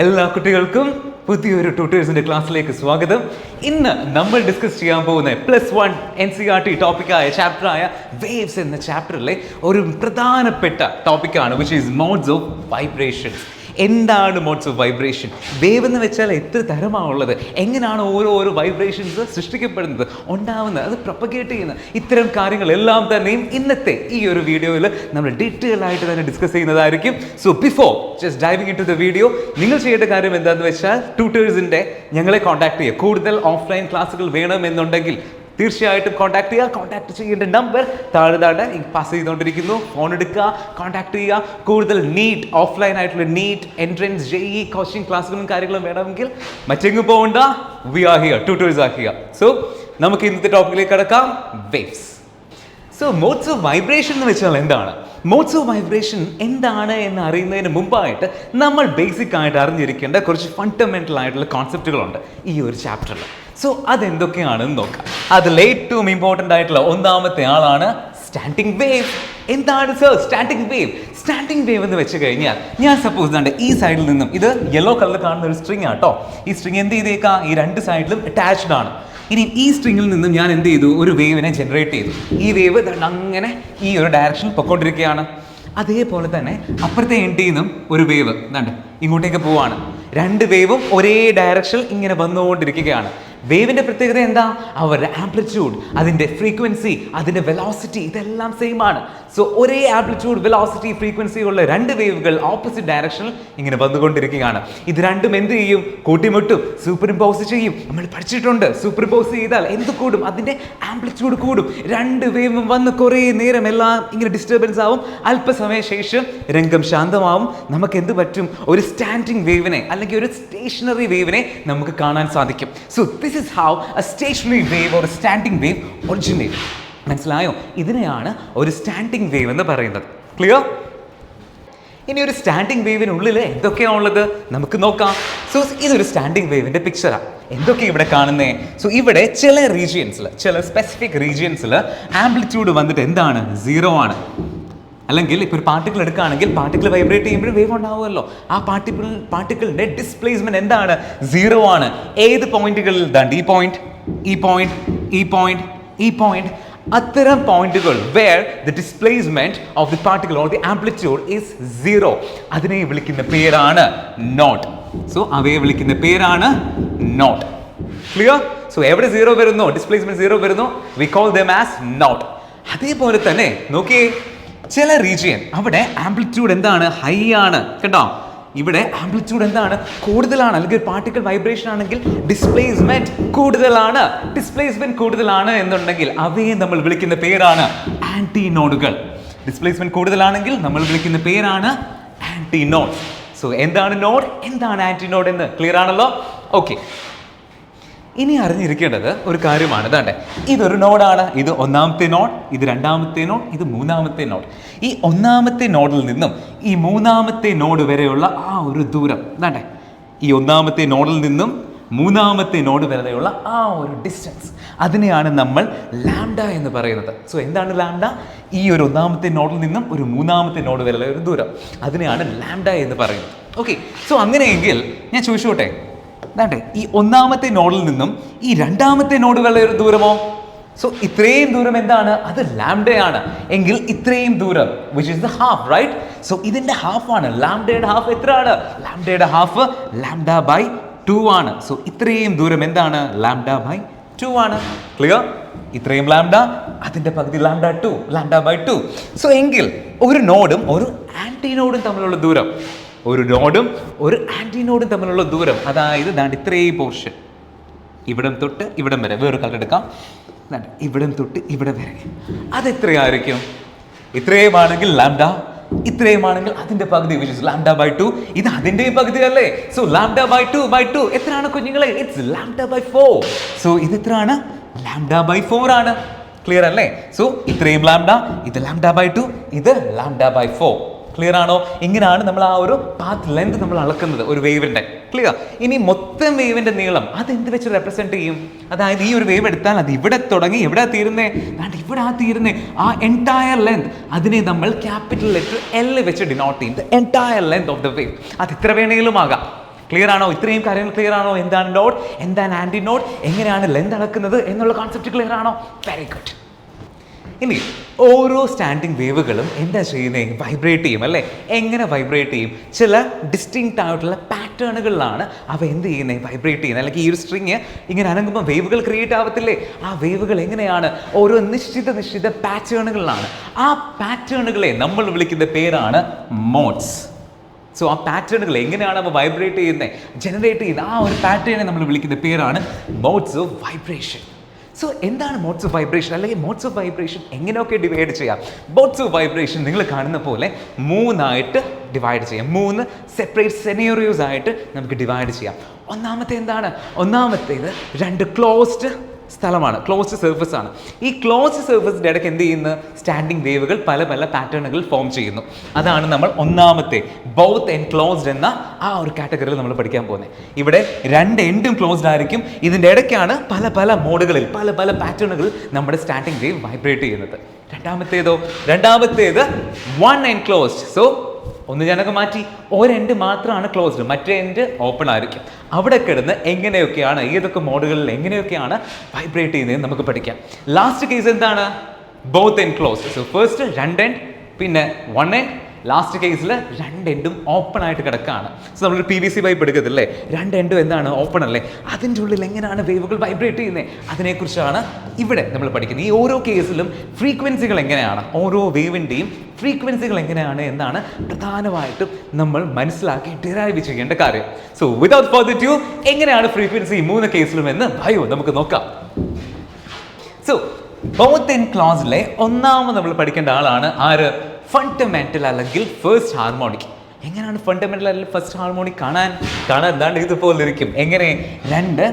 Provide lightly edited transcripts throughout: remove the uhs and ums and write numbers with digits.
എല്ലാ കുട്ടികൾക്കും പുതിയൊരു ട്യൂട്ടേഴ്സിന്റെ ക്ലാസ്സിലേക്ക് സ്വാഗതം. ഇന്ന് നമ്മൾ ഡിസ്കസ് ചെയ്യാൻ പോകുന്ന +1 NCERT ടോപ്പിക്കായ ചാപ്റ്ററായ വേവ്സ് എന്ന ചാപ്റ്ററിലെ ഒരു പ്രധാനപ്പെട്ട ടോപ്പിക്കാണ് which is modes of vibrations. എന്താണ് മോഡ്സ് ഓഫ് വൈബ്രേഷൻ? വേവ് എന്ന് വെച്ചാൽ എത്ര തരമാണുള്ളത്, എങ്ങനെയാണ് ഓരോ വൈബ്രേഷൻസ് സൃഷ്ടിക്കപ്പെടുന്നത്, ഉണ്ടാവുന്നത്, അത് പ്രൊപ്പഗേറ്റ് ചെയ്യുന്നത്, ഇത്തരം കാര്യങ്ങളെല്ലാം തന്നെയും ഇന്നത്തെ ഈ ഒരു വീഡിയോയിൽ നമ്മൾ ഡീറ്റെയിൽ ആയിട്ട് തന്നെ ഡിസ്കസ് ചെയ്യുന്നതായിരിക്കും. So before just diving into the video, നിങ്ങൾ ചെയ്യേണ്ട കാര്യം എന്താണെന്ന് വെച്ചാൽ ട്യൂട്ടേഴ്സിൻ്റെ ഞങ്ങളെ കോൺടാക്ട് ചെയ്യുക. കൂടുതൽ ഓഫ്ലൈൻ ക്ലാസ്സുകൾ വേണമെന്നുണ്ടെങ്കിൽ തീർച്ചയായിട്ടും കോൺടാക്ട് ചെയ്യേണ്ട നമ്പർ താഴെ പാസ് ചെയ്തുകൊണ്ടിരിക്കുന്നു. ഫോൺ എടുക്കുക, കോൺടാക്ട് ചെയ്യുക. കൂടുതൽ നീറ്റ് ഓഫ്ലൈൻ ആയിട്ടുള്ള നീറ്റ് എൻട്രൻസ് JEE കോച്ചിങ് ക്ലാസ്സുകളും കാര്യങ്ങളും വേണമെങ്കിൽ മറ്റെങ്ങും പോകണ്ട, we are here, tutors are here. So നമുക്ക് ഇന്നത്തെ ടോപ്പിക്കിലേക്ക് കടക്കാം, waves. So modes of vibration എന്ന് വെച്ചാൽ എന്താണ്? മോഡ്സ് ഓഫ് വൈബ്രേഷൻ എന്താണ് എന്ന് അറിയുന്നതിന് മുമ്പായിട്ട് നമ്മൾ ബേസിക് ആയിട്ട് അറിഞ്ഞിരിക്കേണ്ട കുറച്ച് ഫണ്ടമെൻ്റൽ ആയിട്ടുള്ള കോൺസെപ്റ്റുകളുണ്ട് ഈ ഒരു ചാപ്റ്ററിൽ. സോ അതെന്തൊക്കെയാണെന്ന് നോക്കാം. അതിൽ ഏറ്റവും ഇമ്പോർട്ടൻ്റ് ആയിട്ടുള്ള ഒന്നാമത്തെ ആളാണ് സ്റ്റാൻഡിങ് വേവ്. എന്താണ് sir standing wave? Standing wave എന്ന് വെച്ച് കഴിഞ്ഞാൽ ഞാൻ സപ്പോസ് ഈ സൈഡിൽ നിന്നും, ഇത് യെല്ലോ കളറിൽ കാണുന്ന ഒരു സ്ട്രിങ് ആട്ടോ. ഈ സ്ട്രിങ് എന്ത് ചെയ്തേക്കാം, ഈ രണ്ട് സൈഡിലും അറ്റാച്ച്ഡ് ആണ്. ഇനി ഈ സ്ട്രിങ്ങിൽ നിന്നും ഞാൻ എന്ത് ചെയ്തു, ഒരു വേവിനെ ജനറേറ്റ് ചെയ്തു. ഈ വേവ് അങ്ങനെ ഈ ഒരു ഡയറക്ഷനിൽ പൊയ്ക്കൊണ്ടിരിക്കുകയാണ്. അതേപോലെ തന്നെ അപ്പുറത്തെ എൻഡിൽ നിന്നും ഒരു വേവ് ഇങ്ങോട്ടേക്ക് പോവാണ്. രണ്ട് വേവും ഒരേ ഡയറക്ഷനിൽ ഇങ്ങനെ വന്നുകൊണ്ടിരിക്കുകയാണ്. വേവിൻ്റെ പ്രത്യേകത എന്താ? അവരുടെ ആംപ്ലിറ്റ്യൂഡ്, അതിൻ്റെ ഫ്രീക്വൻസി, അതിൻ്റെ വെലോസിറ്റി ഇതെല്ലാം സെയിം ആണ്. സോ ഒരേ ആംപ്ലിറ്റ്യൂഡ്, വെലോസിറ്റി, ഫ്രീക്വൻസി ഉള്ള രണ്ട് വേവുകൾ ഓപ്പോസിറ്റ് ഡയറക്ഷനിൽ ഇങ്ങനെ വന്നുകൊണ്ടിരിക്കുകയാണ്. ഇത് രണ്ടും എന്ത് ചെയ്യും? കൂട്ടിമുട്ടും, സൂപ്പർ ഇമ്പോസ് ചെയ്യും. നമ്മൾ പഠിച്ചിട്ടുണ്ട്, സൂപ്പർ ഇമ്പോസ് ചെയ്താൽ എന്ത് കൂടും? അതിൻ്റെ ആംപ്ലിറ്റ്യൂഡ് കൂടും. രണ്ട് വേവും വന്ന് കുറേ നേരം എല്ലാം ഇങ്ങനെ ഡിസ്റ്റർബൻസ് ആവും. അല്പസമയ ശേഷം രംഗം ശാന്തമാവും. നമുക്ക് എന്ത് പറ്റും? ഒരു സ്റ്റാൻഡിങ് വേവിനെ അല്ലെങ്കിൽ ഒരു സ്റ്റേഷനറി വേവിനെ നമുക്ക് കാണാൻ സാധിക്കും. So this is how a stationary wave or a standing wave originate. മനസ്സിലായോ? ഇതിനെയാണ് ഒരു സ്റ്റാൻഡിങ് വേവ് എന്ന് പറയുന്നത്. ക്ലിയർ? ഇനി ഒരു സ്റ്റാൻഡിങ് വേവിനുള്ളിൽ എന്തൊക്കെയാണ് ഉള്ളത് നമുക്ക് നോക്കാം. സോ ഇതൊരു സ്റ്റാൻഡിങ് വേവിൻ്റെ പിക്ചറാണ്. എന്തൊക്കെ ഇവിടെ കാണുന്നേ? സോ ഇവിടെ ചില റീജിയൻസിൽ, ചില സ്പെസിഫിക് റീജിയൻസിൽ ആംപ്ലിറ്റ്യൂഡ് വന്നിട്ട് എന്താണ്? 0 ആണ്. അല്ലെങ്കിൽ ഇപ്പോൾ ഒരു പാർട്ടിക്കിൾ എടുക്കുകയാണെങ്കിൽ പാർട്ടിക്കിൾ വൈബ്രേറ്റ് ചെയ്യുമ്പോഴും വേവ് ഉണ്ടാവുമല്ലോ. ആ പാർട്ടിക്കിളിൻ്റെ ഡിസ്പ്ലേസ്മെന്റ് എന്താണ്? 0 ആണ്. ഏത് പോയിന്റുകളിൽ? ഈ പോയിന്റ്, ഈ പോയിന്റ്, ഈ പോയിന്റ്, ഈ പോയിന്റ്, അത്തരം പോയിന്റുകൾ where the displacement of the particle or the amplitude is 0. അതിനെ വിളിക്കുന്ന പേരാണ് നോട്ട്. സോ അവയെ വിളിക്കുന്ന പേരാണ് നോട്ട്. ക്ലിയർ? സോ എവിടെ 0 വരുന്നു, ഡിസ്പ്ലേസ്മെന്റ് 0 വരുന്നു, we call them as node. അതേപോലെ തന്നെ നോക്കിയേ, ചില റീജിയൻ അവിടെ ആംപ്ലിറ്റ്യൂഡ് എന്താണ്? ഹൈ ആണ്. കേട്ടോ, ഇവിടെ ആംപ്ലിറ്റ്യൂഡ് എന്താണ്? കൂടുതലാണ്. അല്ലെങ്കിൽ പാർട്ടിക്കിൾ വൈബ്രേഷൻ ആണെങ്കിൽ ഡിസ്പ്ലേസ്മെന്റ് കൂടുതലാണ്. ഡിസ്പ്ലേസ്മെന്റ് കൂടുതലാണ് എന്നുണ്ടെങ്കിൽ അവയെ നമ്മൾ വിളിക്കുന്ന പേരാണ് ആന്റി നോഡുകൾ. ഡിസ്പ്ലേസ്മെന്റ് കൂടുതലാണെങ്കിൽ നമ്മൾ വിളിക്കുന്ന പേരാണ് ആന്റി നോഡ്. സോ എന്താണ് നോഡ്, എന്താണ് ആന്റി നോഡ് എന്ന് ക്ലിയർ ആണല്ലോ? ഓക്കെ, ഇനി അറിഞ്ഞിരിക്കേണ്ടത് ഒരു കാര്യമാണ്. ഇതൊരു നോഡാണ്. ഇത് ഒന്നാമത്തെ നോഡ്, ഇത് രണ്ടാമത്തെ നോഡ്, ഇത് മൂന്നാമത്തെ നോഡ്. ഈ ഒന്നാമത്തെ നോഡിൽ നിന്നും ഈ മൂന്നാമത്തെ നോഡ് വരെയുള്ള ആ ഒരു ദൂരം, ഈ ഒന്നാമത്തെ നോഡിൽ നിന്നും മൂന്നാമത്തെ നോഡ് വരെയുള്ള ആ ഒരു ഡിസ്റ്റൻസ്, അതിനെയാണ് നമ്മൾ ലാംഡ എന്ന് പറയുന്നത്. സോ എന്താണ് ലാംഡ? ഈ ഒരു ഒന്നാമത്തെ നോഡിൽ നിന്നും ഒരു മൂന്നാമത്തെ നോഡ് വരെയുള്ള ഒരു ദൂരം, അതിനെയാണ് ലാംഡ എന്ന് പറയുന്നത്. ഓക്കെ, സോ അങ്ങനെയെങ്കിൽ ഞാൻ ചോദിച്ചോട്ടെ, ഈ ഒന്നാമത്തെ നോഡിൽ നിന്നും ഈ രണ്ടാമത്തെ നോഡ് വരെ ഒരു ദൂരമോ? സോ ഇത്രയും ദൂരം എന്താണ്? അത് ലാംഡയാണ്. എങ്കിൽ ഇത്രയും ദൂരം which is the half, right? So ഇതിന്റെ ഹാഫ് ആണ്. ലാംഡയുടെ ഹാഫ് എത്രയാണ്? ലാംഡയുടെ ഹാഫ് λ/2 ആണ്. സോ ഇത്രയും ദൂരം എന്താണ്? λ/2 ആണ്. ക്ലിയർ? ഇത്രയും ലാംഡ, അതിന്റെ പകുതി λ/2. സോ എങ്കിൽ ഒരു നോഡും ഒരു ആന്റി നോഡും തമ്മിലുള്ള ദൂരം, ഒരു നോഡും ഒരു ആന്റിനോഡും തമ്മിലുള്ള ദൂരം, അതായത് ഇത്രയും പോർഷൻ, ഇവിടം തൊട്ട് ഇവിടം വരെ, വേറൊരു കളർ എടുക്കാം, ഇവിടം തൊട്ട് ഇവിടെ വരെ, അതെത്രയായിരിക്കും? ഇത്രയുമാണെങ്കിൽ ലാംഡ, ഇത്രയുമാണെങ്കിൽ അതിന്റെ പകുതി which is λ/2. ഇത് അതിന്റെ പകുതി അല്ലേ? സോ λ/2 എത്രയാണ് കുഞ്ഞുങ്ങളെ? ഇറ്റ്സ് λ/4. സോ ഇത് എത്രയാണ്? λ/4 ആണ്. ക്ലിയർ അല്ലേ? സോ ഇത്രയും ലാംഡ, ഇത് λ/2, ഇത് λ/4. ക്ലിയർ ആണോ? ഇങ്ങനെയാണ് നമ്മൾ ആ ഒരു പാത്ത് ലെങ്ത് നമ്മൾ അളക്കുന്നത് ഒരു വേവിൻ്റെ. ക്ലിയർ? ഇനി മൊത്തം വേവിൻ്റെ നീളം അതെന്ത് വെച്ച് റെപ്രസെൻറ്റ് ചെയ്യും? അതായത് ഈ ഒരു വേവ് എടുത്താൽ അത് ഇവിടെ തുടങ്ങി എവിടെ തീരുന്നേ? ഇവിടെ തീരുന്നേ. ആ എൻറ്റയർ ലെങ്ത് അതിനെ നമ്മൾ ക്യാപിറ്റൽ ലെറ്റർ L വെച്ച് ഡിനോട്ട് ചെയ്യും. The entire length of the wave. അത് ഇത്ര വേണമെങ്കിലും ആകാം. ക്ലിയർ ആണോ? ഇത്രയും കാര്യങ്ങൾ ക്ലിയർ ആണോ? എന്താണ് നോഡ്, എന്താണ് ആന്റി നോഡ്, എങ്ങനെയാണ് ലെന്ത് അളക്കുന്നത് എന്നുള്ള കോൺസെപ്റ്റ് ക്ലിയർ ആണോ? Very good. ഇനി ഓരോ സ്റ്റാൻഡിങ് വേവുകളും എന്താ ചെയ്യുന്നത്? വൈബ്രേറ്റ് ചെയ്യും അല്ലേ? എങ്ങനെ വൈബ്രേറ്റ് ചെയ്യും? ചില ഡിസ്റ്റിങ്ക്റ്റ് ആയിട്ടുള്ള പാറ്റേണുകളിലാണ് അവ എന്ത് ചെയ്യുന്നത്? വൈബ്രേറ്റ് ചെയ്യുന്നത്. അല്ലെങ്കിൽ ഈ ഒരു സ്ട്രിങ് ഇങ്ങനെ അനങ്ങുമ്പോൾ വേവുകൾ ക്രിയേറ്റ് ആവത്തില്ലേ? ആ വേവുകൾ എങ്ങനെയാണ്? ഓരോ നിശ്ചിത പാറ്റേണുകളിലാണ്. ആ പാറ്റേണുകളെ നമ്മൾ വിളിക്കുന്ന പേരാണ് മോഡ്സ്. സോ ആ പാറ്റേണുകൾ എങ്ങനെയാണ് അവ വൈബ്രേറ്റ് ചെയ്യുന്നത്, ജനറേറ്റ് ചെയ്യുന്നത്, ആ ഒരു പാറ്റേണെ നമ്മൾ വിളിക്കുന്ന പേരാണ് മോഡ്സ് ഓഫ് വൈബ്രേഷൻ. സോ എന്താണ് മോഡ്സ് ഓഫ് വൈബ്രേഷൻ, അല്ലെങ്കിൽ മോഡ്സ് ഓഫ് വൈബ്രേഷൻ എങ്ങനെയൊക്കെ ഡിവൈഡ് ചെയ്യാം? മോഡ്സ് ഓഫ് വൈബ്രേഷൻ നിങ്ങൾ കാണുന്ന പോലെ 3 ആയിട്ട് ഡിവൈഡ് ചെയ്യാം. 3 സെപ്പറേറ്റ് സെനേറിയോസ് ആയിട്ട് നമുക്ക് ഡിവൈഡ് ചെയ്യാം. ഒന്നാമത്തേത് 2 ക്ലോസ്ഡ് സ്ഥലമാണ്, ക്ലോസ്ഡ് സർഫസ് ആണ്. ഈ ക്ലോസ്ഡ് സർഫസിൻ്റെ ഇടയ്ക്ക് എന്ത് ചെയ്യുന്നു? സ്റ്റാൻഡിങ് വേവുകൾ പല പാറ്റേണുകൾ ഫോം ചെയ്യുന്നു. അതാണ് നമ്മൾ ഒന്നാമത്തെ ബൗത്ത് എൻക്ലോസ്ഡ് എന്ന ആ ഒരു കാറ്റഗറിയിൽ നമ്മൾ പഠിക്കാൻ പോകുന്നത്. ഇവിടെ 2 എൻഡും ക്ലോസ്ഡ് ആയിരിക്കും. ഇതിൻ്റെ ഇടയ്ക്കാണ് പല മോഡുകളിൽ പല പാറ്റേണുകളിൽ നമ്മുടെ സ്റ്റാൻഡിങ് വേവ് വൈബ്രേറ്റ് ചെയ്യുന്നത്. രണ്ടാമത്തേത് 1 എൻക്ലോസ്ഡ്. സോ ഒന്ന് ഞാനൊക്കെ മാറ്റി, ഒരെൻഡ് മാത്രമാണ് ക്ലോസ്ഡ്, മറ്റേ എൻഡ് ഓപ്പൺ ആയിരിക്കും. അവിടെ കിടന്ന് എങ്ങനെയൊക്കെയാണ്, ഏതൊക്കെ മോഡുകളിൽ എങ്ങനെയൊക്കെയാണ് വൈബ്രേറ്റ് ചെയ്യുന്നത് നമുക്ക് പഠിക്കാം. ലാസ്റ്റ് കേസ് എന്താണ്? Both enclosed. So first 2 end, പിന്നെ 1 എൻഡ്. ലാസ്റ്റ് കേസിൽ 2 എൻഡും ഓപ്പൺ ആയിട്ട് കിടക്കുകയാണ്. സോ നമ്മളൊരു PVC പൈപ്പ് എടുക്കത്തില്ലേ, 2 എൻഡും എന്താണ്? ഓപ്പൺ അല്ലേ? അതിൻ്റെ ഉള്ളിൽ എങ്ങനെയാണ് വേവുകൾ വൈബ്രേറ്റ് ചെയ്യുന്നത്, അതിനെക്കുറിച്ചാണ് ഇവിടെ നമ്മൾ പഠിക്കുന്നത്. ഈ ഓരോ കേസിലും ഫ്രീക്വൻസികൾ എങ്ങനെയാണ്, ഓരോ വേവിൻ്റെയും ഫ്രീക്വൻസികൾ എങ്ങനെയാണ് എന്നാണ് പ്രധാനമായിട്ടും നമ്മൾ മനസ്സിലാക്കി ഡിറൈവ് ചെയ്യേണ്ട കാര്യം. സോ വിതൗട്ട് ഫർദർ ഡ്യൂ, എങ്ങനെയാണ് ഫ്രീക്വൻസി 3 കേസിലും എന്ന് നമുക്ക് നോക്കാം. സോ ബോത്ത് എൻക്ലോസ്ഡിലെ ഒന്നാമത് നമ്മൾ പഠിക്കേണ്ട ആളാണ് ആര്? ഫണ്ടമെന്റൽ അല്ലെങ്കിൽ ഫസ്റ്റ് ഹാർമോണിക്. എങ്ങനെയാണ് ഫണ്ടമെന്റൽ അല്ലെങ്കിൽ ഫസ്റ്റ് ഹാർമോണിക് കാണാൻ എന്താണ്ട് ഇതുപോലെ ഇരിക്കും. എങ്ങനെ? 2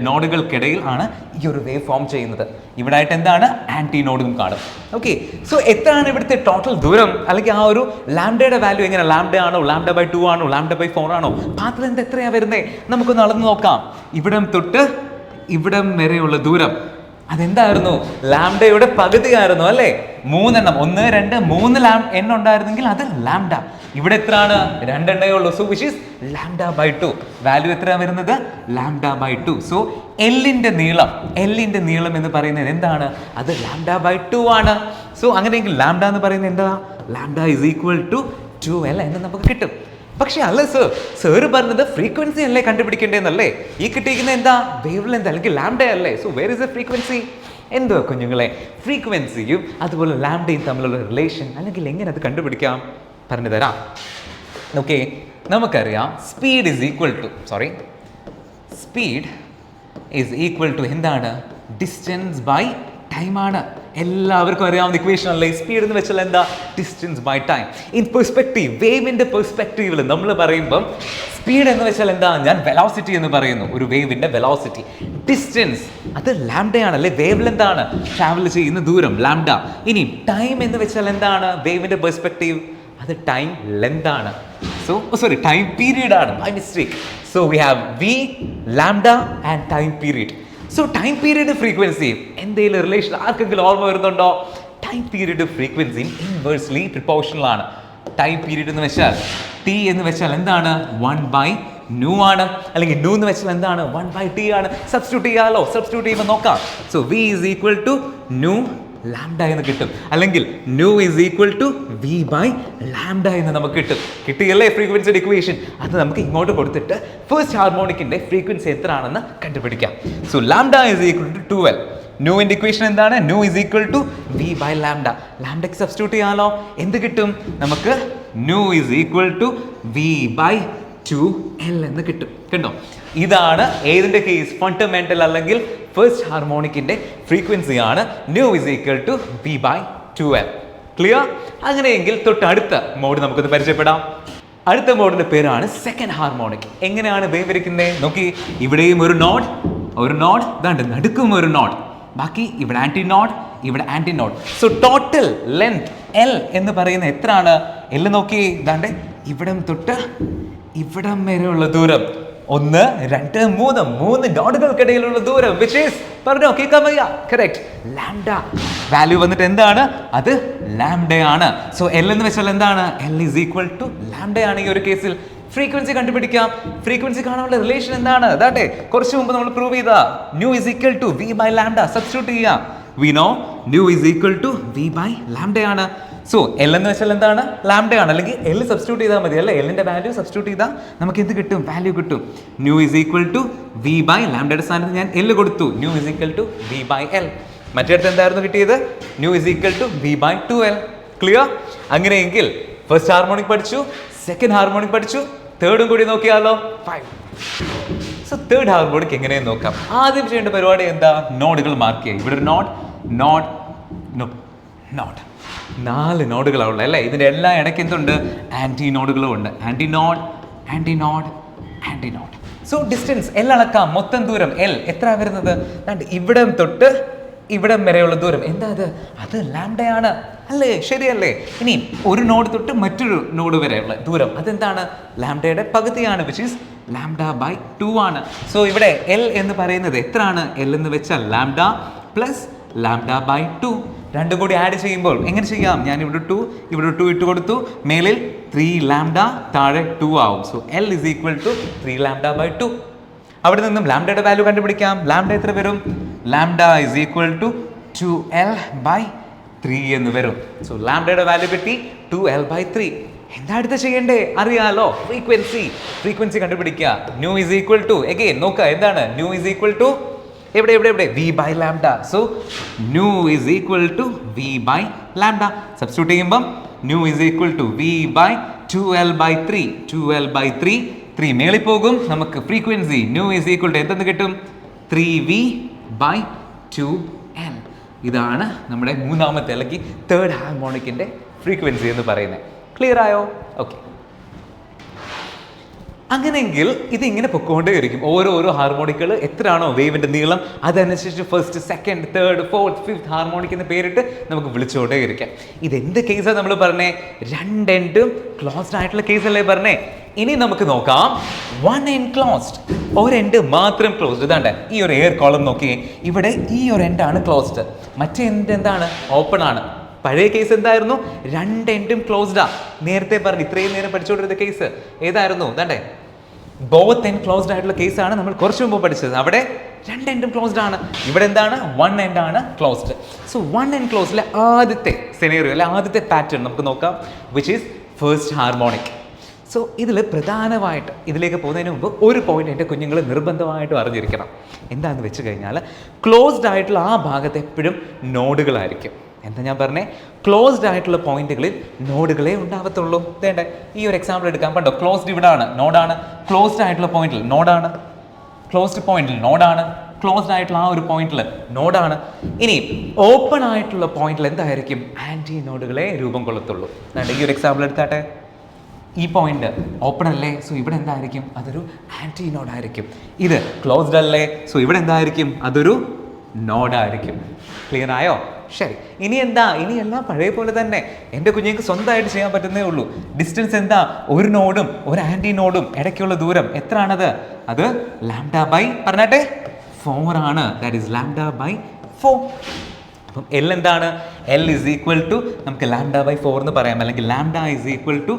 നോഡുകൾക്കിടയിൽ ആണ് ഈ ഒരു വേവ് ഫോം ചെയ്യുന്നത്. ഇവിടെ ആയിട്ട് എന്താണ്? ആന്റി നോഡും കാണും. ഓക്കെ, സോ എത്രയാണ് ഇവിടുത്തെ ടോട്ടൽ ദൂരം, അല്ലെങ്കിൽ ആ ഒരു ലാംഡയുടെ വാല്യൂ എങ്ങനെ? ലാംഡ ആണോ, λ/2 ആണോ, λ/4 ആണോ? പാത്ത് ലെന്ത് എത്രയാണ് വരുന്നത്? നമുക്കൊന്ന് അളന്ന് നോക്കാം. ഇവിടം തൊട്ട് ഇവിടം വരെയുള്ള ദൂരം അതെന്തായിരുന്നു? ലാംഡയുടെ പകുതിയായിരുന്നു അല്ലേ? 3 എണ്ണം, 1, 2, 3 എണ്ണം ഉണ്ടായിരുന്നെങ്കിൽ അത് ലാംഡ. ഇവിടെ എത്രയാണ്? 2 എണ്ണേ ഉള്ളൂ. So which is λ/2. വാല്യൂ എത്രയാണ് വരുന്നത്? λ/2. സോ എല്ലിന്റെ നീളം എന്ന് പറയുന്നത് എന്താണ്? അത് λ/2 ആണ്. സോ അങ്ങനെയെങ്കിൽ ലാംഡ എന്ന് പറയുന്നത് എന്താ? λ is equal to 2L എന്ന് നമുക്ക് കിട്ടും. പക്ഷെ അല്ല സർ പറഞ്ഞത് ഫ്രീക്വൻസി അല്ലേ കണ്ടുപിടിക്കേണ്ടതെന്നല്ലേ? ഈ കിട്ടിയിരിക്കുന്നത് എന്താ? വേവ് ലെങ്ത് അല്ലെങ്കിൽ ലാംഡ അല്ലേ? So where is a frequency? എന്തോ കുഞ്ഞുങ്ങളെ, ഫ്രീക്വൻസിയും അതുപോലെ ലാംഡയും തമ്മിലുള്ള റിലേഷൻ അല്ലെങ്കിൽ എങ്ങനെ അത് കണ്ടുപിടിക്കാം പറഞ്ഞു തരാം. ഓക്കെ, നമുക്കറിയാം സ്പീഡ് ഈസ് ഈക്വൽ ടു എന്താണ്? ഡിസ്റ്റൻസ് ബൈ ടൈം ആണ്. എല്ലാവർക്കും അറിയാവുന്ന ഇക്വേഷൻ അല്ലേ? സ്പീഡ് എന്ന് വെച്ചാൽ എന്താ? Distance by time. In perspective, വേവിന്റെ പെർസ്പെക്റ്റീവിൽ നമ്മൾ പറയുമ്പം സ്പീഡ് എന്ന് വെച്ചാൽ എന്താ? ഞാൻ വെലോസിറ്റി എന്ന് പറയുന്നു, ഒരു വേവിന്റെ വെലോസിറ്റി. ഡിസ്റ്റൻസ് അത് ലാംഡയാണല്ലേ? വേവ് ലെങ്ത് ആണ്, ട്രാവൽ ചെയ്യുന്ന ദൂരം ലാംഡ. ഇനി ടൈം എന്ന് വെച്ചാൽ എന്താണ്? വേവിന്റെ പെർസ്പെക്റ്റീവ് അത് ടൈം ലെങ്ത് ആണ്. ടൈം പീരീഡ് ആണ്. By mistake. So we have V, lambda and time period. So time period ഫ്രീക്വൻസിയും എന്തെങ്കിലും റിലേഷൻ ആർക്കെങ്കിലും ഓർമ്മ വരുന്നുണ്ടോ? ടൈം പീരീഡ് ഫ്രീക്വൻസിയും ഇൻവേഴ്സ്ലി പ്രൊപ്പോർഷണൽ ആണ്. ടൈം പീരീഡ് എന്ന് വെച്ചാൽ T എന്ന് വെച്ചാൽ എന്താണ്? 1/nu ആണ്. അല്ലെങ്കിൽ nu എന്ന് വെച്ചാൽ എന്താണ്? 1/T ആണ്. സബ്സ്റ്റിറ്റ്യൂട്ട് ചെയ്യുമ്പോൾ നോക്കാം. So V is equal to nu lambda എന്ന് കിട്ടും. അല്ലെങ്കിൽ nu is equal to V/λ എന്ന് നമുക്ക് കിട്ടിയല്ലേ ഫ്രീക്വൻസിയുടെ ഇക്വേഷൻ? അത് നമുക്ക് ഇങ്ങോട്ട് കൊടുത്തിട്ട് ഫസ്റ്റ് ഹാർമോണിക്കിന്റെ ഫ്രീക്വൻസി എത്രയാണെന്ന് കണ്ടുപിടിക്കാം. So lambda is equal to 2L. നുവിന്റെ ഇക്വേഷൻ എന്താണ്? nu is equal to V/λ. ലാംഡയ്ക്ക് സബ്സ്റ്റിറ്റ്യൂട്ട് ചെയ്യാലോ? എന്ത് കിട്ടും നമുക്ക്? nu is equal to V/2L എന്ന് കിട്ടും. കണ്ടോ? ഇതാണ് ഏതിന്റെ കേസ്? ഫണ്ടമെന്റൽ അല്ലെങ്കിൽ ഫസ്റ്റ് ഹാർമോണിക്കിന്റെ ഫ്രീക്വൻസി ആണ് nu is equal to V/2L. Clear? അങ്ങനെയെങ്കിൽ തൊട്ടടുത്ത മോഡ് നമുക്കൊന്ന് പരിചയപ്പെടാം. അടുത്ത മോഡിന്റെ പേരാണ് സെക്കൻഡ് ഹാർമോണിക്. എങ്ങനെയാണ് വേവ് വരയ്ക്കുന്നത്? നോക്കി, ഇവിടെയും ഒരു നോഡ് ഇതാണ്ട് നടുക്കും ഒരു നോഡ്, ബാക്കി ഇവിടെ anti node. So total length L എന്ന് പറയുന്നത് എത്രയാണ്? L നോക്കി, ഇതാണ്ട് ഇവിടം തൊട്ട് ഇവിടം വരെയുള്ള ദൂരം 1, 2, 3 നോഡുകൾക്കിടയിലുള്ള ദൂരം which is പറഞ്ഞോ, കേൾക്കാൻ വയ്യ? Correct, lambda. വാല്യൂ വന്നിട്ട് എന്താണ്? അത് ലാംഡയാണ്. സോ L എന്ന് വെച്ചാൽ എന്താണ്? L is equal to ലാംഡയാണ് ഈ ഒരു കേസിൽ. ഫ്രീക്വൻസി കണ്ടുപിടിക്കാം. ഫ്രീക്വൻസി കാണാനുള്ള റിലേഷൻ എന്താണ്? അതാട്ടെ കുറച്ച് മുമ്പ് നമ്മൾ പ്രൂവ് ചെയ്ത nu is equal to V by lambda. Substitute ചെയ്യാം. We know nu is equal to V by lambda ആണ്. സോ എൽ എന്ന് വെച്ചാൽ എന്താണ്? ലാംഡ ആണ്. അല്ലെങ്കിൽ എൽ സബ്സ്റ്റിറ്റ്യൂട്ട് ചെയ്താൽ മതി അല്ലേ? എല്ലിന്റെ വാല്യൂ സബ്സ്റ്റിറ്റ്യൂട്ട് ചെയ്താൽ നമുക്ക് എന്ത് കിട്ടും? വാല്യൂ കിട്ടും. Nu is equal to V by ലാംഡയുടെ സ്ഥാനത്ത് ഞാൻ എൽ കൊടുത്തു. Nu is equal to V by L. മറ്റേടത്ത് എന്തായിരുന്നു കിട്ടിയത്? Nu is equal to V by 2l. Clear? അങ്ങനെയെങ്കിൽ ഫസ്റ്റ് ഹാർമോണിക് പഠിച്ചു, സെക്കൻഡ് ഹാർമോണിക് പഠിച്ചു, തേർഡും കൂടി നോക്കിയാലോ? 5. സോ തേർഡ് ഹാർമോണിക് എങ്ങനെയെന്ന് നോക്കാം. ആദ്യം ചെയ്യേണ്ട പരിപാടി എന്താ? നോഡുകൾ മാർക്ക് ചെയ്യുക. ഇവിടെ ഒരു നോട്ട്, നോട്ട്, നോട്ട്, 4 നോഡുകളാണുള്ളത് അല്ലേ? ഇതിൻ്റെ എല്ലാ ഇടയ്ക്ക് എന്തുണ്ട്? ആൻറ്റി നോഡുകളും ഉണ്ട്. Anti node, anti node, anti node. So distance L അളക്കാം. മൊത്തം ദൂരം എൽ എത്ര വരുന്നത്? ഇവിടം തൊട്ട് ഇവിടം വരെയുള്ള ദൂരം എന്താ അത്? അത് ലാംഡയാണ് അല്ലേ? ശരിയല്ലേ? ഇനി ഒരു നോഡ് തൊട്ട് മറ്റൊരു നോഡ് വരെയുള്ള ദൂരം അതെന്താണ്? ലാംഡയുടെ പകുതിയാണ്, വിച്ച് ഈസ് ലാംഡ ബൈ 2 ആണ്. സോ ഇവിടെ എൽ എന്ന് പറയുന്നത് എത്രയാണ്? എൽ എന്ന് വെച്ചാൽ ലാംഡ പ്ലസ് ലാംഡ ബൈ 2. രണ്ടും കൂടി ആഡ് ചെയ്യുമ്പോൾ എങ്ങനെ ചെയ്യാം? ഞാൻ ഇവിടെ 2 ഇട്ട് കൊടുത്തു. മേലിൽ 3 ലാംഡ, താഴെ 2 ആവും. So L is equal to 3 lambda by 2. അവിടെ നിന്നും ലാംഡയുടെ വാല്യൂ കണ്ടുപിടിക്കാം. ലാംഡ എത്ര വരും? Lambda is equal to 2l by 3 എന്ന് വരും. സോ ലാംഡയുടെ വാല്യൂ കിട്ടി 2l ബൈ 3. എന്താ അടുത്ത് ചെയ്യണ്ടേ? അറിയാലോ, ഫ്രീക്വൻസി കണ്ടുപിടിക്കുക. Nu is equal to again നോക്കുക എന്താണ്? ന്യൂ ഇസ് ഈക്വൽ ടു എവിടെ V by lambda. So nu is equal to V by lambda. Substitute ചെയ്യുമ്പം nu is equal to V by 2l by 3. 2l by 3 മേളിൽ പോകും. നമുക്ക് frequency nu is equal to എന്തെന്ന് കിട്ടും? 3v by 2l. ഇതാണ് നമ്മുടെ മൂന്നാമത്തെ അല്ലെങ്കിൽ തേർഡ് ഹാർമോണിക്കിൻ്റെ ഫ്രീക്വൻസി എന്ന് പറയുന്നത്. ക്ലിയർ ആയോ? ഓക്കെ. അങ്ങനെയെങ്കിൽ ഇതിങ്ങനെ പൊക്കോണ്ടേയിരിക്കും. ഓരോരോ ഹാർമോണിക്കുകൾ എത്രയാണോ വേവിൻ്റെ നീളം അതനുസരിച്ച് first, second, third, fourth, fifth harmonic എന്ന് പേരിട്ട് നമുക്ക് വിളിച്ചുകൊണ്ടേയിരിക്കാം. ഇതെന്ത് കേസാണ് നമ്മൾ പറഞ്ഞേ? രണ്ടെൻഡും ക്ലോസ്ഡ് ആയിട്ടുള്ള കേസല്ലേ പറഞ്ഞേ. ഇനി നമുക്ക് നോക്കാം വൺ എൻഡ് ക്ലോസ്ഡ്. ഒരെൻഡ് മാത്രം ക്ലോസ്ഡ്. ഇതാണ്ട് ഈ ഒരു എയർ കോളം നോക്കിയേ. ഇവിടെ ഈ ഒരു എൻഡാണ് ക്ലോസ്ഡ്, മറ്റേ എൻഡ് എന്താണ്? ഓപ്പൺ ആണ്. പഴയ കേസ് എന്തായിരുന്നു? രണ്ട് എൻഡും ക്ലോസ്ഡാ. നേരത്തെ പറഞ്ഞു ഇത്രയും നേരം പഠിച്ചുകൊണ്ടിരുന്ന കേസ് ഏതായിരുന്നു? ഇതാണ്ടേ ബോത്ത് എൻഡ് ക്ലോസ്ഡ് ആയിട്ടുള്ള കേസാണ് നമ്മൾ കുറച്ച് മുമ്പ് പഠിച്ചത്. അവിടെ രണ്ട് എൻഡും ക്ലോസ്ഡ് ആണ്. ഇവിടെ എന്താണ്? വൺ എൻഡ് ആണ് ക്ലോസ്ഡ്. സോ വൺ എൻഡ് ക്ലോസ്ഡിലെ ആദ്യത്തെ സെനേറിയോ അല്ലെ ആദ്യത്തെ പാറ്റേൺ നമുക്ക് നോക്കാം, which is first harmonic. So ഇതിൽ പ്രധാനമായിട്ട് ഇതിലേക്ക് പോകുന്നതിന് മുമ്പ് ഒരു പോയിന്റ് എൻ്റെ കുഞ്ഞുങ്ങൾ നിർബന്ധമായിട്ടും അറിഞ്ഞിരിക്കണം. എന്താണെന്ന് വെച്ച് കഴിഞ്ഞാൽ ക്ലോസ്ഡ് ആയിട്ടുള്ള ആ ഭാഗത്ത് എപ്പോഴും നോഡുകളായിരിക്കും. എന്താ ഞാൻ പറഞ്ഞേ? ക്ലോസ്ഡ് ആയിട്ടുള്ള പോയിന്റുകളിൽ നോഡുകളെ ഉണ്ടാവത്തുള്ളൂ. വേണ്ട ഈ ഒരു എക്സാമ്പിൾ എടുക്കാം. കണ്ടോ, ക്ലോസ്ഡ് ഇവിടെ ആണ്, നോഡാണ്. ക്ലോസ്ഡ് ആയിട്ടുള്ള പോയിന്റിൽ നോഡാണ്, ക്ലോസ്ഡ് പോയിന്റിൽ നോഡാണ്, ക്ലോസ്ഡ് ആയിട്ടുള്ള ആ ഒരു പോയിന്റിൽ നോഡാണ്. ഇനി ഓപ്പൺ ആയിട്ടുള്ള പോയിന്റിൽ എന്തായിരിക്കും? ആൻറ്റി നോഡുകളെ രൂപം കൊള്ളത്തുള്ളൂ. ഈ ഒരു എക്സാമ്പിൾ എടുത്താട്ടെ. ഈ പോയിന്റ് ഓപ്പൺ അല്ലേ? സോ ഇവിടെ എന്തായിരിക്കും? അതൊരു ആൻറ്റി നോഡായിരിക്കും. ഇത് ക്ലോസ്ഡ് അല്ലേ? സോ ഇവിടെ എന്തായിരിക്കും? അതൊരു നോഡായിരിക്കും. ക്ലിയർ ആയോ? ശരി. ഇനി എന്താ? ഇനി എല്ലാം പഴയ പോലെ തന്നെ എൻ്റെ കുഞ്ഞുങ്ങൾക്ക് സ്വന്തമായിട്ട് ചെയ്യാൻ പറ്റുന്നേ ഉള്ളൂ. ഡിസ്റ്റൻസ് എന്താ? ഒരു നോഡും ഒരു ആൻറ്റി നോഡും ഇടയ്ക്കുള്ള ദൂരം എത്രയാണത്? അത് ലാംഡ ബൈ പറഞ്ഞാട്ടെ 4 ആണ്. That is lambda by 4. അപ്പം എൽ എന്താണ്? എൽ ഇസ് ഈക്വൽ ടു നമുക്ക് ലാംഡ ബൈ 4 എന്ന് പറയാം, അല്ലെങ്കിൽ lambda is equal to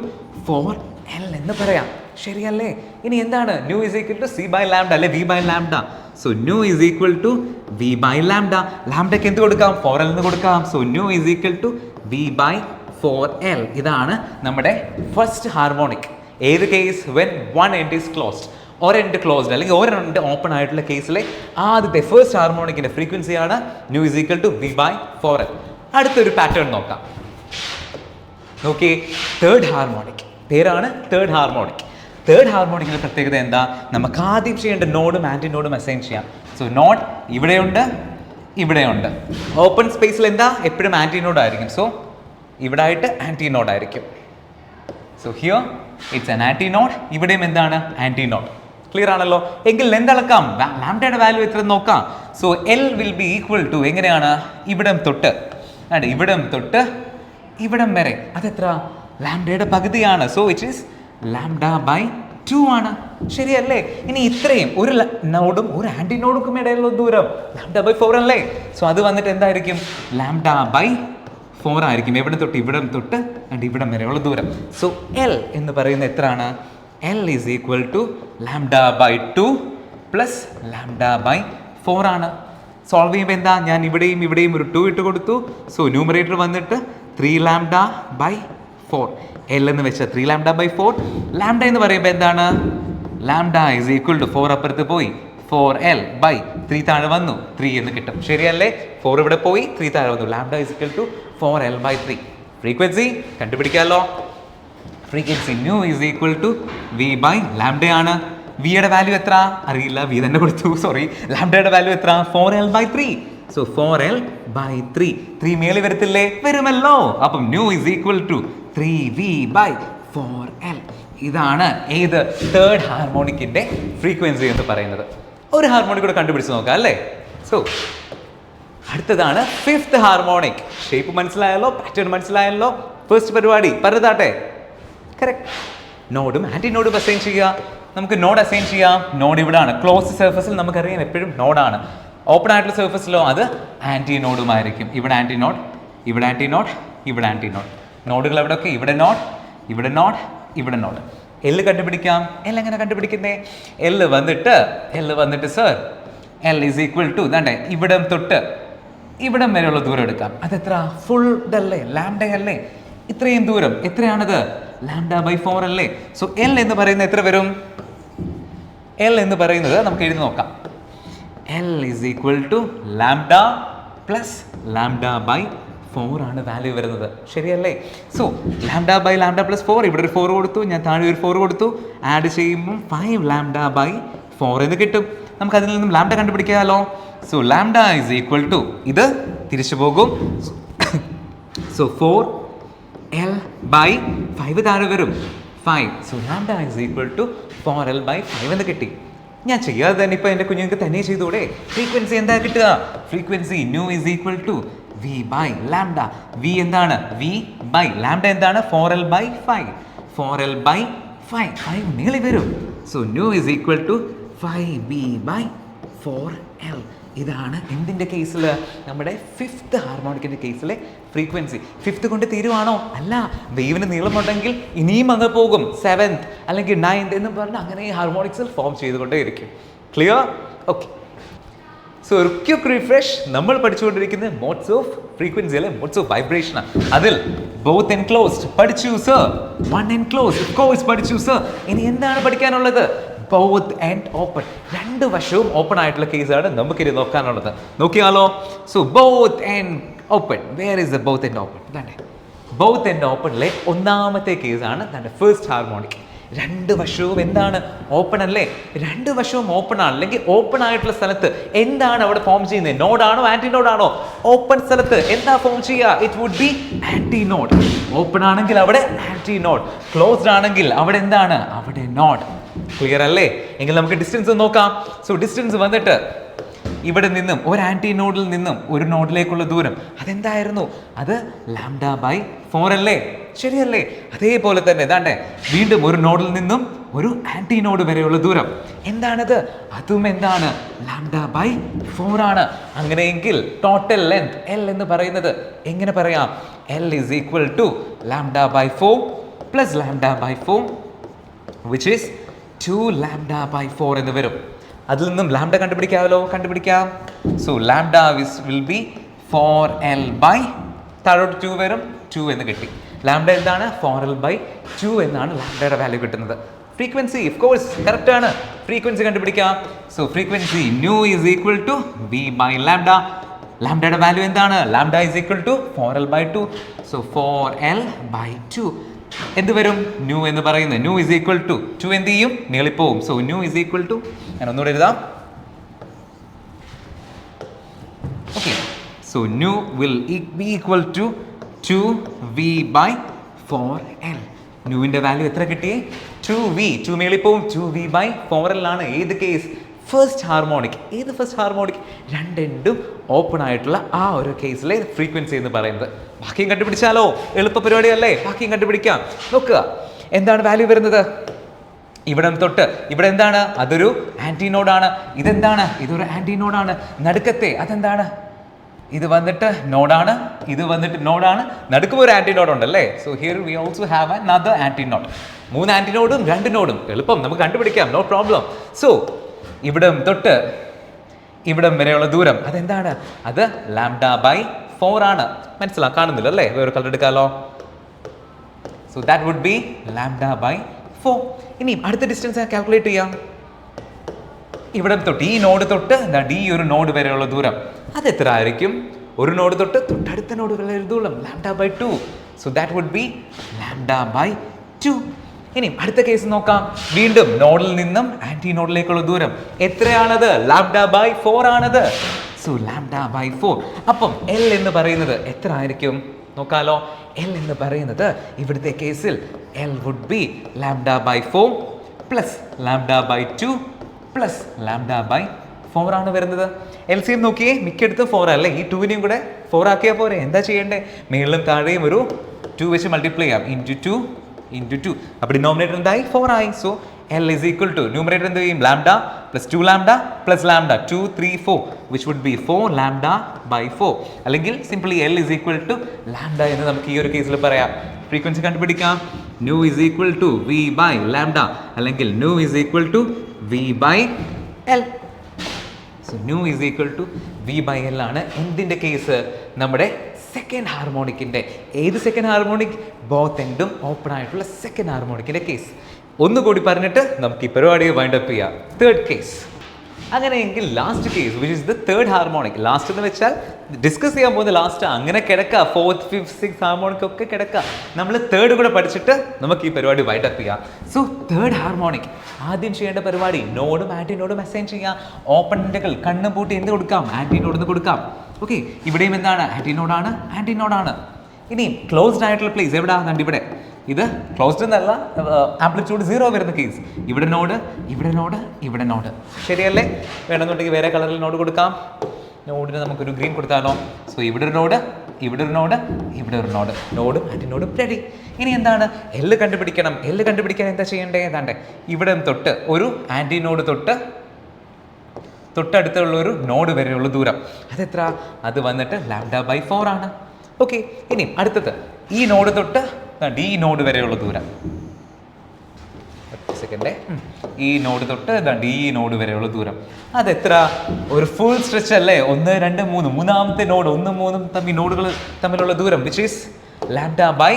4l എന്ന് പറയാം. ശരിയല്ലേ? ഇനി എന്താണ്? Nu is equal to C by lambda അല്ലെ V by lambda. So nu is equal to V by lambda. ലാംഡയ്ക്ക് എന്ത് കൊടുക്കാം? 4l എന്ന് കൊടുക്കാം. So nu is equal to V by 4l. ഇതാണ് നമ്മുടെ ഫസ്റ്റ് ഹാർമോണിക്. ഏത് case? When one end is closed. ഒരെൻഡ് ക്ലോസ്ഡ് അല്ലെങ്കിൽ ഒരെൻഡ് ഓപ്പൺ ആയിട്ടുള്ള കേസിലെ ആദ്യത്തെ ഫസ്റ്റ് ഹാർമോണിക്കിന്റെ ഫ്രീക്വൻസിയാണ് nu is equal to V by 4l. അടുത്തൊരു പാറ്റേൺ നോക്കാം. നോക്കി, തേർഡ് ഹാർമോണിക്. പേരാണ് തേർഡ് ഹാർമോണിക്. തേർഡ് ഹാർമോണിക്കിന്റെ പ്രത്യേകത എന്താ? നമുക്ക് ആദ്യം ചെയ്യേണ്ട നോഡും ആൻറ്റി നോഡും അസൈൻ ചെയ്യാം. സോ നോഡ് ഇവിടെയുണ്ട്, ഇവിടെയുണ്ട്. ഓപ്പൺ സ്പേസിൽ എന്താ? എപ്പോഴും ആൻറ്റി നോഡ് ആയിരിക്കും. സോ ഇവിടെ ആയിട്ട് ആൻറ്റി നോഡ് ആയിരിക്കും. So here it's an anti node. ഇവിടെയും എന്താണ്? Anti node. ക്ലിയർ ആണല്ലോ? എങ്കിൽ ലെന്ത് അളക്കാം. ലാംഡയുടെ വാല്യൂ എത്ര നോക്കാം. So L will be equal to എങ്ങനെയാണ്? ഇവിടം തൊട്ട് ഇവിടം തൊട്ട് ഇവിടം വരെ അതെത്ര? ലാംഡയുടെ പകുതിയാണ്. So it is lambda by 2 ആണ്. ശരിയല്ലേ? ഇനി ഇത്രയും ഒരു നോഡും ഒരു ആൻറ്റി നോഡും ഇടയിലുള്ള ദൂരം ലാംഡ ബൈ 4 അല്ലേ? സോ അത് വന്നിട്ട് എന്തായിരിക്കും? ലാംഡ ബൈ 4 ആയിരിക്കും. എവിടെ തൊട്ട് ഇവിടം തൊട്ട് ഇവിടം വരെയുള്ള ദൂരം. സോ എൽ എന്ന് പറയുന്നത് എത്രയാണ്? L is equal to lambda by 2 plus lambda by 4 ആണ്. സോൾവ് ചെയ്യുമ്പോൾ എന്താ, ഞാൻ ഇവിടെയും ഒരു 2 ഇട്ട് കൊടുത്തു. സോ ന്യൂമറേറ്റർ വന്നിട്ട് 3 ലാംഡ ബൈ 4. L എന്ന് വെച്ചാൽ 3 ലാംഡ ബൈ 4. ലാംഡ എന്ന് പറയുമ്പോൾ എന്താണ്, ലാംഡ ഇസ് ഈക്വൽ ടു 4 അപ്പുറത്ത് പോയി 4L ബൈ 3 താഴെ വന്നു 3 എന്ന് കിട്ടും. ശരിയല്ലേ? 4 ഇവിടെ പോയി 3 താഴെ വന്നു. Lambda is equal to 4L by 3. Frequency കണ്ടുപിടിക്കാമല്ലോ. Frequency nu is equal to V by lambda ആണ്. വിയുടെ വാല്യൂ എത്ര അറിയില്ല, വി തന്നെ കൊടുത്തു, സോറി. ലാംഡയുടെ വാല്യൂ എത്ര, 4L by 3. So 4L by 3. 3 മേളിൽ വരത്തില്ലേ, വരുമല്ലോ. അപ്പം nu is equal to 3V by 4L. ഇതാണ് ഏത് തേർഡ് ഹാർമോണിക്കിന്റെ ഫ്രീക്വൻസി എന്ന് പറയുന്നത്. ഒരു ഹാർമോണിക് കൂടെ കണ്ടുപിടിച്ച് നോക്കാം അല്ലേ. സോ അടുത്തതാണ് ഫിഫ്ത്ത് ഹാർമോണിക്. ഷേപ്പ് മനസ്സിലായല്ലോ, പാറ്റേൺ മനസ്സിലായല്ലോ. ഫസ്റ്റ് പരിപാടി പറഞ്ഞതാട്ടെ. കറക്റ്റ്. നോഡും ആന്റി നോഡും അസൈൻ ചെയ്യുക. നമുക്ക് നോഡ് അസൈൻ ചെയ്യാം. നോഡ് ഇവിടെ ആണ്. ക്ലോസ് സർഫസിൽ നമുക്കറിയാം എപ്പോഴും നോഡാണ്. ഓപ്പൺ ആയിട്ടുള്ള സർഫസിലോ അത് ആന്റി നോഡുമായിരിക്കും. ഇവിടെ ആന്റി നോഡ്, ഇവിടെ ആന്റി നോഡ്, ഇവിടെ ആന്റി നോഡ്. നോഡുകൾ എവിടെയൊക്കെ, ഇവിടെ നോഡ്, ഇവിടെ നോഡ്, ഇവിടെ നോഡ്. എല്ല് കണ്ടുപിടിക്കാം. എൽ എങ്ങനെ കണ്ടുപിടിക്കുന്നേ, എല്ല് വന്നിട്ട് sir L is equal to ഇതാണ്ടേ ഇവിടം തൊട്ട് ഇവിടം വരെയുള്ള ദൂരം എടുക്കാം. അതെത്ര, ഫുൾ ഇതല്ലേ, ലാംഡ അല്ലേ. ഇത്രയും ദൂരം എത്രയാണത്, ലാംഡ ബൈ 4 അല്ലേ. സോ എൽ എന്ന് പറയുന്നത് എത്ര വരും, എൽ എന്ന് പറയുന്നത് നമുക്ക് എഴുതി നോക്കാം. L is equal to lambda plus lambda by 4 ആണ് വാല്യൂ വരുന്നത്. ശരിയല്ലേ? So lambda by lambda plus 4, ഇവിടെ ഒരു 4 കൊടുത്തു, ഞാൻ താഴെ ഒരു 4 കൊടുത്തു. ആഡ് ചെയ്യുമ്പോൾ 5 ലാംഡ ബൈ 4 എന്ന് കിട്ടും. നമുക്ക് അതിൽ നിന്നും ലാംഡ കണ്ടുപിടിക്കാമല്ലോ. So lambda is equal to ഇത് തിരിച്ചു പോകും. സോ 4L ബൈ 5 താഴെ വരും 5. So lambda is equal to 4L by 5 എന്ന് കിട്ടി. ഞാൻ ചെയ്യാതെ തന്നെ ഇപ്പം എൻ്റെ കുഞ്ഞുങ്ങൾക്ക് തന്നെ ചെയ്തൂടെ. ഫ്രീക്വൻസി എന്താ കിട്ടുക, frequency nu is equal to V by lambda. V എന്താണ്, വി ബൈ ലാംഡ എന്താണ്, 4L ബൈ 5. 4L ബൈ 5 നീളി വരും. So nu is equal to 5B by 4L. ഇതാണ് എന്തിൻ്റെ കേസിൽ, നമ്മുടെ ഫിഫ്ത്ത് ഹാർമോണിക്കിൻ്റെ കേസിലെ ഫ്രീക്വൻസി. ഫിഫ്ത്ത് കൊണ്ട് തീരുവാണോ, അല്ല. വേവിന് നീളമുണ്ടെങ്കിൽ ഇനിയും അങ്ങ് പോകും, 7th അല്ലെങ്കിൽ 9th എന്ന് പറഞ്ഞ് അങ്ങനെ ഈ ഹാർമോണിക്സിൽ ഫോം ചെയ്തുകൊണ്ടേ ഇരിക്കും. ക്ലിയർ? ഓക്കെ. സോ ഒരു ക്വിക്ക് റിഫ്രഷ്. നമ്മൾ പഠിച്ചുകൊണ്ടിരിക്കുന്നത് മോഡ്സ് ഓഫ് ഫ്രീക്വൻസി അല്ലെ, മോഡ്സ് ഓഫ് വൈബ്രേഷൻ. അതിൽ ബോത്ത് എൻക്ലോസ്ഡ് പഠിച്ചു സർ, വൺ എൻക്ലോസ്ഡ് കോഴ്സ് പഠിച്ചു സർ. ഇനി എന്താണ് പഠിക്കാനുള്ളത്, ബോത്ത് ആൻഡ് ഓപ്പൺ. രണ്ട് വശവും ഓപ്പൺ ആയിട്ടുള്ള കേസാണ് നമുക്കിത് നോക്കാനുള്ളത്. നോക്കിയാലോ. So both end open. Where is the both end open? Both end ഓപ്പണിലെ ഒന്നാമത്തെ കേസാണ് ഫസ്റ്റ് ഹാർമോണിക്. രണ്ട് വശവും എന്താണ്, ഓപ്പൺ അല്ലേ. രണ്ട് വശവും ഓപ്പൺ ആണ്. അല്ലെങ്കിൽ ഓപ്പൺ ആയിട്ടുള്ള സ്ഥലത്ത് എന്താണ് അവിടെ ഫോം ചെയ്യുന്നത്, നോഡാണോ ആന്റി നോഡാണോ? ഓപ്പൺ സ്ഥലത്ത് എന്താ ഫോം ചെയ്യുക, it would be anti node. Open ആണെങ്കിൽ അവിടെ ആന്റി നോഡ്, ക്ലോസ്ഡ് ആണെങ്കിൽ അവിടെ എന്താണ്, അവിടെ നോഡ്. ക്ലിയർ അല്ലേ? എങ്കിൽ നമുക്ക് ഡിസ്റ്റൻസ് നോക്കാം. സോ ഡിസ്റ്റൻസ് വന്നിട്ട് ഇവിടെ നിന്നും ഒരു ആന്റി നോഡിൽ നിന്നും ഒരു നോഡിലേക്കുള്ള ദൂരം അതെന്തായിരുന്നു, അത് ലാംഡ ബൈ 4 അല്ലേ. ശരിയല്ലേ? അതേപോലെ തന്നെ ഇതാണ്ടേ വീണ്ടും ഒരു നോഡിൽ നിന്നും ഒരു ആന്റി നോഡ് വരെയുള്ള ദൂരം എന്താണത്, അതും എന്താണ്, ലാംഡ ബൈ 4 ആണ്. അങ്ങനെയെങ്കിൽ ടോട്ടൽ ലെങ്ത് എൽ എന്ന് പറയുന്നത് എങ്ങനെ പറയാം, L is equal to lambda by 4 plus lambda by 4 which is 2 lambda by 4 എന്ന് വരും. അതിൽ നിന്നും ലാംഡ കണ്ടുപിടിക്കാമല്ലോ, കണ്ടുപിടിക്കാം. So lambda will be 4L by താഴോട്ട് 2 വരും, 2 എന്ന് കിട്ടി. ലാംഡ എന്താണ്, 4L ബൈ 2 എന്നാണ് ലാംഡയുടെ വാല്യൂ കിട്ടുന്നത്. ഫ്രീക്വൻസി ഓഫ് കോഴ്സ് കറക്റ്റ് ആണ്. ഫ്രീക്വൻസി കണ്ടുപിടിക്കാം. So frequency nu is equal to V by lambda. ലാംഡയുടെ വാല്യൂ എന്താണ്, lambda is equal to 4L by 2. So 4L by 2 എന്ത് വരും, ന്യൂ എന്ന് പറയുന്നത്. ന്യൂ ഈസ് ഈക്വൽ ടു 2 എന്ത് ചെയ്യും, നീളിപ്പോവും. So nu is equal to, ഞാൻ ഒന്നുകൂടെ എഴുതാം. Okay. So nu will be equal to 2V by 4L. ന്യൂവിൻ്റെ വാല്യൂ എത്ര കിട്ടിയേ, 2V. 2 മേളിപ്പോവും, 2V ബൈ 4L ആണ്. ഏത് കേസ്, ഫസ്റ്റ് ഹാർമോണിക്. ഏത് ഫസ്റ്റ് ഹാർമോണിക്, രണ്ടും ഓപ്പൺ ആയിട്ടുള്ള ആ ഒരു കേസിലെ ഫ്രീക്വൻസി എന്ന് പറയുന്നത്. ബാക്കിയും കണ്ടുപിടിച്ചാലോ, എളുപ്പ പരിപാടിയല്ലേ. ബാക്കിയും കണ്ടുപിടിക്കാം. നോക്കുക എന്താണ് വാല്യൂ വരുന്നത്, ഇവിടെ തൊട്ട് ഇവിടെ എന്താണ്, അതൊരു ആന്റി നോഡാണ്. ഇതെന്താണ്, ഇതൊരു ആന്റി നോഡാണ്. നടുക്കത്തെ അതെന്താണ്, ഇത് വന്നിട്ട് നോഡാണ്, ഇത് വന്നിട്ട് നോഡാണ്, നടുക്ക് ഒരു ആന്റിനോഡ് ഉണ്ടല്ലേ. So here we also have another antinode. 3 ആന്റിനോഡും 2 നോഡും എളുപ്പം നമുക്ക് കണ്ടുപിടിക്കാം, നോ പ്രോബ്ലം. സോ ഇവിടം തൊട്ട് ഇവിടം വരെയുള്ള ദൂരം അതെന്താണ്? അത് λ/4 ആണ്. കാണുന്നില്ല അല്ലേ? വേറെ കളർ എടുക്കാമല്ലോ. So that would be λ/4. ഇനി അടുത്ത ഡിസ്റ്റൻസ് കാൽക്കുലേറ്റ് ചെയ്യാം. ഇവിടെ തൊട്ട് ഈ നോഡ് തൊട്ട് ഈ ഒരു നോഡ് വരെയുള്ള ദൂരം അത് എത്ര ആയിരിക്കും? ഒരു നോഡ് തൊട്ട് തൊട്ടടുത്ത നോഡ് വരെ ദൂരം λ/2. So that would be λ/2. ഇനി അടുത്ത കേസ് നോക്കാം. വീണ്ടും നോഡിൽ നിന്നും ആന്റി നോഡിലേക്കുള്ള ദൂരം എത്രയാണത്? λ/4 ആണത്. സോ λ/4. അപ്പം L എന്ന് പറയുന്നത് എത്ര ആയിരിക്കും നോക്കാലോ. L എന്ന് പറയുന്നത് ഇവിടുത്തെ കേസിൽ L would be λ/4 plus λ/2 plus λ/4 ആണ് വരുന്നത്. LCM നോക്കിയേ, മിക്കടുത്ത് 4 അല്ലേ. ഈ 2വിനെയും കൂടെ 4 ആക്കിയാൽ പോരെ. എന്താ ചെയ്യേണ്ടേ? മേളിലും താഴെയും ഒരു 2 വെച്ച് മൾട്ടിപ്ലൈ ചെയ്യാം. ഇൻറ്റു 2 അപ്പോൾ ഡിനോമിനേറ്റർ എന്തായി? 4 ആയി. So L is equal to numerator എന്ത് ചെയ്യും? λ plus 2 λ plus λ 2 3 4 which would be 4 λ/4. അല്ലെങ്കിൽ simply L is equal to λ എന്ന് നമുക്ക് ഈ ഒരു കേസിൽ പറയാം. ഫ്രീക്വൻസി കണ്ടുപിടിക്കാം. nu is equal to v/λ അല്ലെങ്കിൽ nu is equal to v/L. So nu is equal to v/L ആണ് എന്തിൻ്റെ കേസ്? നമ്മുടെ സെക്കൻഡ് ഹാർമോണിക്കിൻ്റെ. ഏത് സെക്കൻഡ് ഹാർമോണിക്? ബോത്ത് എൻഡും ഓപ്പൺ ആയിട്ടുള്ള സെക്കൻഡ് ഹാർമോണിക്കിൻ്റെ കേസ്. ഒന്നുകൂടി പറഞ്ഞിട്ട് നമുക്ക് ഈ പരിപാടിയെ വൈൻഡ് അപ്പ് ചെയ്യാം. Third case. അങ്ങനെയെങ്കിൽ last case which is the third harmonic. Last എന്ന് വെച്ചാൽ ഡിസ്കസ് ചെയ്യാൻ പോകുന്ന ലാസ്റ്റ് അങ്ങനെ കിടക്കുക. 4th 5th 6th ഹാർമോണിക് ഒക്കെ കിടക്കുക. നമ്മൾ തേർഡ് കൂടെ പഠിച്ചിട്ട് നമുക്ക് ഈ പരിപാടി വൈൻഡ് അപ്പ് ചെയ്യാം. സോ തേർഡ് ഹാർമോണിക് ആദ്യം ചെയ്യേണ്ട പരിപാടി നോഡും ആന്റി നോഡും അസൈൻ ചെയ്യാം. ഓപ്പണന്റുകൾ കണ്ണും പൂട്ടി എന്ത് കൊടുക്കാം? ആന്റി നോഡ് കൊടുക്കാം. ഓക്കെ, ഇവിടെയും എന്താണ്? ആന്റി നോഡാണ്. ഇനി ക്ലോസ്ഡ് ആയിട്ടുള്ള പ്ലേസ് എവിടാ? ഇവിടെ. ഇത് ക്ലോസ്ഡ് എന്നല്ല, ആംപ്ലിറ്റ്യൂഡ് 0 വരുന്ന കേസ്. ഇവിടെ നോഡ്, ഇവിടെ നോഡ്. ശരിയല്ലേ? വേണമെന്നുണ്ടെങ്കിൽ വേറെ കളറിൽ നോഡ് കൊടുക്കാം. നോഡിന് നമുക്കൊരു ഗ്രീൻ കൊടുത്താലോ. സോ ഇവിടെ ഒരു നോഡ്, ഇവിടെ ഒരു നോഡ്, നോഡും ആന്റി നോഡും റെഡി. ഇനി എന്താണ്? L കണ്ടുപിടിക്കണം. L കണ്ടുപിടിക്കാൻ എന്താ ചെയ്യേണ്ടത്? ഏതാണ്ട് ഇവിടെ തൊട്ട് ഒരു ആന്റി നോഡ് തൊട്ടടുത്തുള്ള ഒരു നോഡ് വരെയുള്ള ദൂരം അതെത്ര? അത് വന്നിട്ട് λ/4 ആണ്. ഓക്കെ, ഇനി അടുത്തത് ഈ നോഡ് തൊട്ട് ഈ നോഡ് വരെയുള്ള ദൂരം. സെക്കൻഡേ, ഈ നോഡ് തൊട്ട് ഈ നോഡ് വരെയുള്ള ദൂരം അതെത്ര? ഒരു ഫുൾ സ്ട്രെച്ച് അല്ലേ? 1 2 3 മൂന്നാമത്തെ നോഡ് 1 3 നോഡുകൾ തമ്മിലുള്ള ദൂരം വിച്ച് ഈസ് λ/4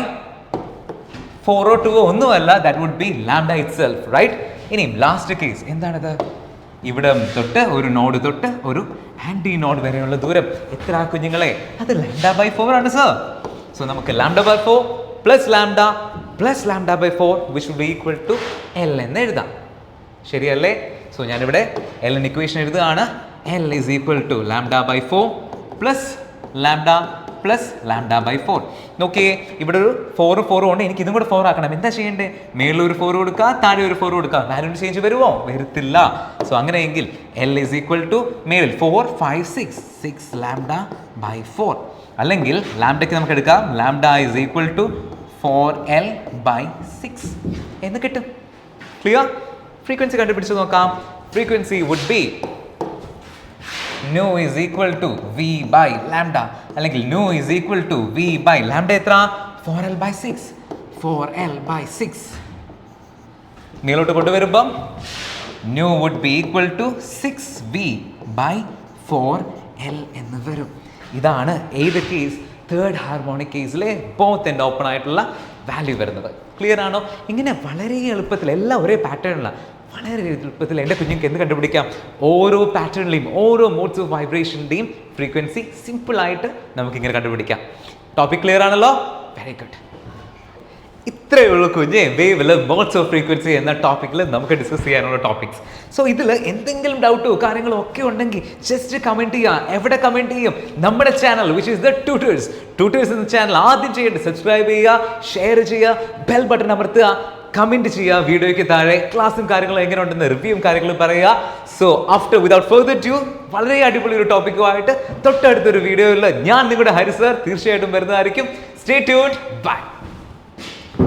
2 ഒന്നുമല്ല, that would be λ itself, right? ഇനി ലാസ്റ്റ് കേസ് എന്താണത്? ഇവിടെ തൊട്ട് ഒരു നോഡ് തൊട്ട് ഒരു ആന്റി നോഡ് വരെയുള്ള ദൂരം എത്ര കുഞ്ഞുങ്ങളെ? അത് λ/4 ആണ് സർ. സോ നമുക്ക് λ/4 plus λ/4 which would be equal to L എന്ന് എഴുതാം. ശരിയല്ലേ? സോ ഞാനിവിടെ L എന്ന ഇക്വേഷൻ എഴുതുകയാണ്. L is equal to λ/4 plus λ/4. നോക്കിയേ, ഇവിടെ ഒരു 4 ഉണ്ട്. എനിക്ക് ഇതും കൂടെ 4 ആക്കണം. എന്താ ചെയ്യേണ്ടത്? മേളിൽ ഒരു 4 കൊടുക്കുക, താഴെ ഒരു 4 കൊടുക്കുക. വാല്യൂ ചേഞ്ച് വരുമോ? വരത്തില്ല. സോ അങ്ങനെയെങ്കിൽ L is equal to മേളിൽ 4 5 6 λ/4. അല്ലെങ്കിൽ ലാംഡയ്ക്ക് നമുക്ക് എടുക്കാം λ is equal to 4L/6 എന്ന് കിട്ടും. ക്ലിയർ? ഫ്രീക്വൻസി കണ്ടുപിടിച്ച് നോക്കാം. Frequency would be nu is equal to v/λ അല്ലെങ്കിൽ nu is equal to v/λ എത്ര? 4L/6. മേലോട്ട് കൊണ്ടുവരുമ്പം nu would be equal to 6v/4L എന്ന് വരും. ഇതാണ് ഏത് കേസ്? തേർഡ് ഹാർമോണിക് കേസിലെ ബോത്ത് ആൻഡ് ഓപ്പൺ ആയിട്ടുള്ള വാല്യൂ വരുന്നത്. ക്ലിയർ ആണോ? ഇങ്ങനെ വളരെ എളുപ്പത്തിൽ എല്ലാം ഒരേ പാറ്റേണിലാണ്. വളരെ എളുപ്പത്തിൽ എൻ്റെ കുഞ്ഞുങ്ങൾക്ക് എന്ത് കണ്ടുപിടിക്കാം? ഓരോ പാറ്റേണിലെയും ഓരോ മോഡ്സ് ഓഫ് വൈബ്രേഷൻ്റെയും ഫ്രീക്വൻസി സിമ്പിളായിട്ട് നമുക്കിങ്ങനെ കണ്ടുപിടിക്കാം. ടോപ്പിക് ക്ലിയർ ആണല്ലോ? Very good. ഇത്രയേ ഉള്ളൂ കുഞ്ഞ് വേവിൽ മോഡ്സ് ഓഫ് ഫ്രീക്വൻസി എന്ന ടോപ്പിക്കിൽ നമുക്ക് ഡിസ്കസ് ചെയ്യാനുള്ള ടോപ്പിക്സ്. സോ ഇതിൽ എന്തെങ്കിലും ഡൗട്ടോ കാര്യങ്ങളോ ഒക്കെ ഉണ്ടെങ്കിൽ ജസ്റ്റ് കമൻറ്റ് ചെയ്യുക. എവിടെ കമൻറ്റ് ചെയ്യും? നമ്മുടെ channel which is the tutors എന്ന ചാനൽ ആദ്യം ചെയ്യേണ്ടത് സബ്സ്ക്രൈബ് ചെയ്യുക, ഷെയർ ചെയ്യുക, ബെൽ ബട്ടൺ അമർത്തുക, കമൻറ്റ് ചെയ്യുക. വീഡിയോയ്ക്ക് താഴെ ക്ലാസ്സും കാര്യങ്ങളും എങ്ങനെ ഉണ്ടെന്ന് റിവ്യൂവും കാര്യങ്ങളും പറയുക. So after without further due വളരെ അടിപൊളി ഒരു ടോപ്പിക്കുമായിട്ട് തൊട്ടടുത്തൊരു വീഡിയോയിൽ ഞാൻ നിങ്ങളുടെ ഹരി സർ തീർച്ചയായിട്ടും വരുന്നതായിരിക്കും. Stay tuned. ബൈ.